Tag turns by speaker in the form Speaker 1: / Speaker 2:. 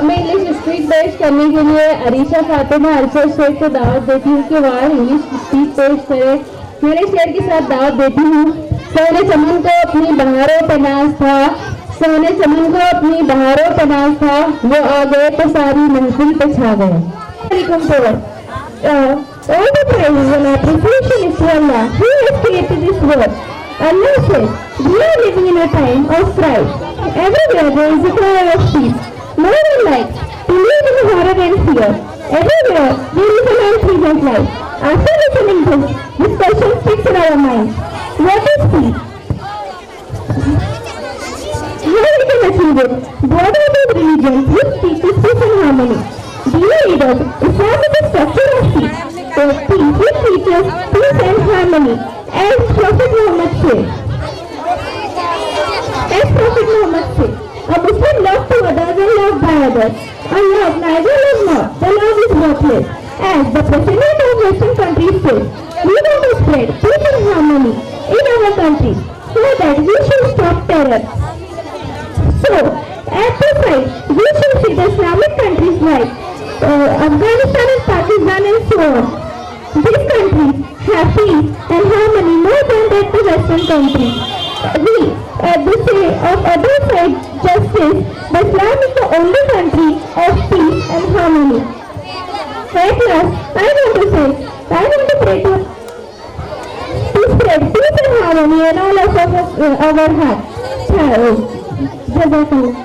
Speaker 1: हमें English speech पेश करने के लिए अरीशा फातिमा अरशद शेख को दावत देती हूँ कि वह इंग्लिश स्पीच पेश करे। मेरे शेर के साथ दावत देती हूँ। सोने चमन को अपनी बहारों पे नाज था, सोने चमन को अपनी बहारों पे नाज था, वो आ गए तो सारी महफिल पे छा गए। All the praise and appreciation is to Allah who has created this world. Allah says, we are living in a time of strife. Everywhere there is a cry of peace. No one likes to live in horror and fear. Everywhere there is an unpleasant life. After listening to this question sticks in our minds. What is peace? How we can achieve it? What are the religions which teaches peace and harmony? Dear readers, Islam is a structure of peace. So peace which teaches peace and harmony. As Prophet Muhammad said, a Muslim loves to others and loved by others. A love neither is not, the love is worthless. As the President of Western countries says, we want to spread peace and harmony in our country so that we should stop terror. So, at this time, we should see the Islamic countries like Afghanistan and Pakistan and so on. These countries have peace and harmony more than that the Western countries. We, at the say of other side justice, but Islam is the only country of peace and harmony. At last, I want to pray to spread peace and harmony in all of our hearts. Jazakallah.